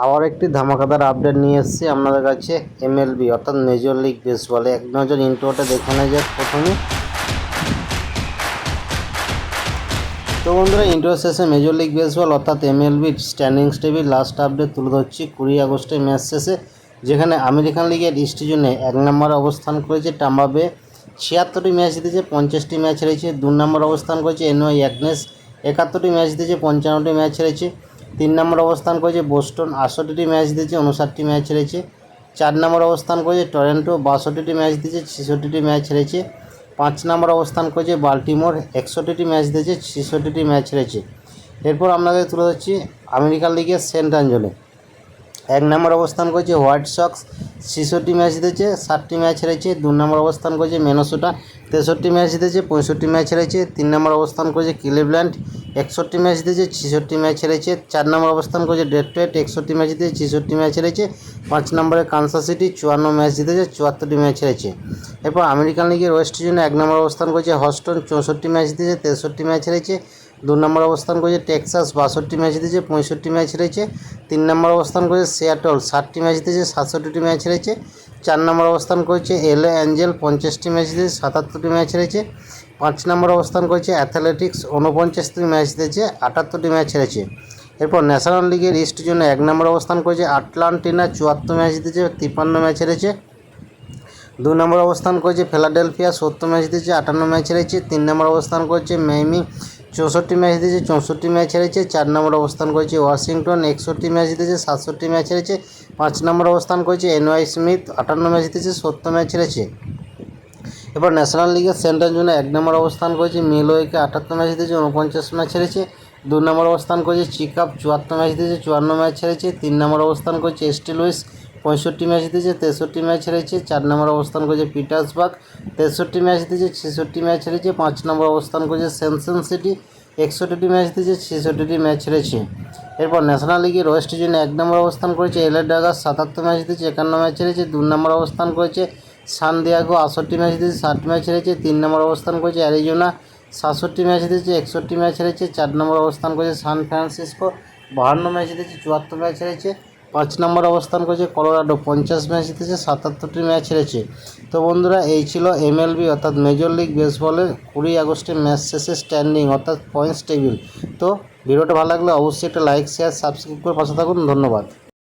আবার একটি ধামাকাদার আপডেট নিয়ে এসেছি আপনাদের কাছে এমএলবি অর্থাৎ মেজর লিগ বেসবলে। এক নজর ইন্ট্রোটা দেখে নেওয়া যাক প্রথমে। তো বন্ধুরা, ইন্ট্রো শেষে মেজর লিগ বেসবল অর্থাৎ এমএলবির স্ট্যান্ডিংস টেবিল লাস্ট আপডেট তুলে ধরছি 20 আগস্টে ম্যাচ শেষে, যেখানে আমেরিকান লিগের ইস্ট জোনে 1 নম্বরে অবস্থান করেছে টাম্পা বে, 76টি ম্যাচ জিতেছে, 50টি ম্যাচ হেরেছে। 2 নম্বর অবস্থান করেছে এনওয়াই অ্যাগনেস, 71টি ম্যাচ জিতেছে, 55টি ম্যাচ হেরেছে। 3 নম্বর অবস্থান করেছে বোস্টন, 68টি ম্যাচ জিতেছে, 59টি ম্যাচ হেরেছে। 4 নম্বর অবস্থান করেছে টরন্টো, 62টি ম্যাচ জিতেছে, 66টি ম্যাচ হেরেছে। 5 নম্বর অবস্থান করেছে বাল্টিমোর, 61টি ম্যাচ দিয়েছে, 66টি ম্যাচ হেরেছে। এরপর আপনাদের তুলে ধরছি আমেরিকান লিগের সেন্ট্রাল জোনে 1 নম্বর অবস্থান করেছে হোয়াইট সক্স, 66টি ম্যাচ জিতেছে, 60টি ম্যাচ হেরেছে। 2 নম্বর অবস্থান করেছে মিনেসোটা, 63টি ম্যাচ জিতেছে, 65টি ম্যাচ হেরেছে। 3 নম্বর অবস্থান করেছে ক্লিভল্যান্ড, 61টি ম্যাচ জিতেছে, 66টি ম্যাচ হেরেছে। 4 নম্বর অবস্থান করেছে ডেট্রয়েট, 61টি ম্যাচ জিতেছে, 66টি ম্যাচ হেরেছে। 5 নম্বরে কানসাস সিটি, 54 ম্যাচ জিতেছে, 74টি ম্যাচ হেরেছে। এরপর আমেরিকান লিগের ওয়েস্ট জোনে 1 নম্বর অবস্থান করেছে হস্টন, 64টি ম্যাচ জিতেছে, 63টি ম্যাচ হেরেছে। 2 নম্বর অবস্থান করেছে টেক্সাস, 62টি ম্যাচ জিতেছে, 65টি ম্যাচ হেরেছে। 3 নম্বর অবস্থান করেছে সিয়াটল, 60টি ম্যাচ জিতেছে, 67টি ম্যাচ হেরেছে। 4 নম্বর অবস্থান করেছে এলএ অ্যাঞ্জেল, 50টি ম্যাচ জিতেছে, 77টি ম্যাচ হেরেছে। 5 নম্বর অবস্থান করেছে অ্যাথলেটিক্স, 49টি ম্যাচ জিতেছে, 78টি ম্যাচ হেরেছে। এরপর ন্যাশনাল লিগের ইস্ট জোনে 1 নম্বর অবস্থান করেছে আটলান্টিনা, 74 ম্যাচ জিতেছে, 53 ম্যাচ হেরেছে। 2 নম্বর অবস্থান করেছে ফিলাডেলফিয়া, 70 ম্যাচ জিতেছে, 58 ম্যাচ হেরেছে। 3 নম্বর অবস্থান করেছে মায়ামি, 64টি ম্যাচ জিতেছে, 64টি ম্যাচ হেরেছে। 4 নম্বর অবস্থান করেছে ওয়াশিংটন, 61টি ম্যাচ জিতেছে, 67টি ম্যাচ হেরেছে। 5 নম্বর অবস্থান করেছে এনওয়াই স্মিথ, 58 ম্যাচ জিতেছে, 70 ম্যাচ হেরেছে। এবার ন্যাশনাল লিগের সেন্ট্রাল জোনে 1 নম্বর অবস্থান করেছে মিলওয়েকে, 78 ম্যাচ জিতেছে, 49 ম্যাচ হেরেছে। 2 নম্বর অবস্থান করেছে চিকাপ, 74 ম্যাচ জিতেছে, 54 ম্যাচ হেরেছে। 3 নম্বর অবস্থান করেছে এস্টি লুইস, 65টি ম্যাচ জিতেছে, 63 ম্যাচ হেরেছে। 4 নম্বর অবস্থান করেছে পিটার্সবার্গ, 63টি ম্যাচ জিতেছে, 66টি ম্যাচ হেরেছে। 5 নম্বর অবস্থান করেছে সেনসন সিটি, 61টি ম্যাচ জিতেছে, 66টি ম্যাচ হেরেছে। এরপর ন্যাশনাল লিগের ওয়েস্ট জোনে 1 নম্বর অবস্থান করেছে এলএ ডাগাস, 77 ম্যাচ জিতেছে, 51 ম্যাচ হেরেছে। 2 নম্বর অবস্থান করেছে সান দিয়াগো, 68টি ম্যাচ জিতেছে, 60 ম্যাচ হেরেছে। 3 নম্বর অবস্থান করেছে অ্যারিজোনা, 67টি ম্যাচ জিতেছে, 61টি ম্যাচ হেরেছে। 4 নম্বর অবস্থান করেছে সান ফ্রান্সিসকো, 52 ম্যাচ জিতেছে, 74 ম্যাচ হেরেছে। 5 নম্বর অবস্থান করেছে কলোরাডো, 50 ম্যাচ জিতেছে, 77টি ম্যাচ হেরেছে। তো বন্ধুরা, এই ছিল এমএলবি অর্থাৎ মেজর লিগ বেসবলের 20 আগস্টে ম্যাচ শেষে স্ট্যান্ডিং অর্থাৎ পয়েন্টস টেবিল। তো ভিডিওটা ভালো লাগলে অবশ্যই একটা লাইক, শেয়ার, সাবস্ক্রাইব করে পাশে থাকুন। ধন্যবাদ।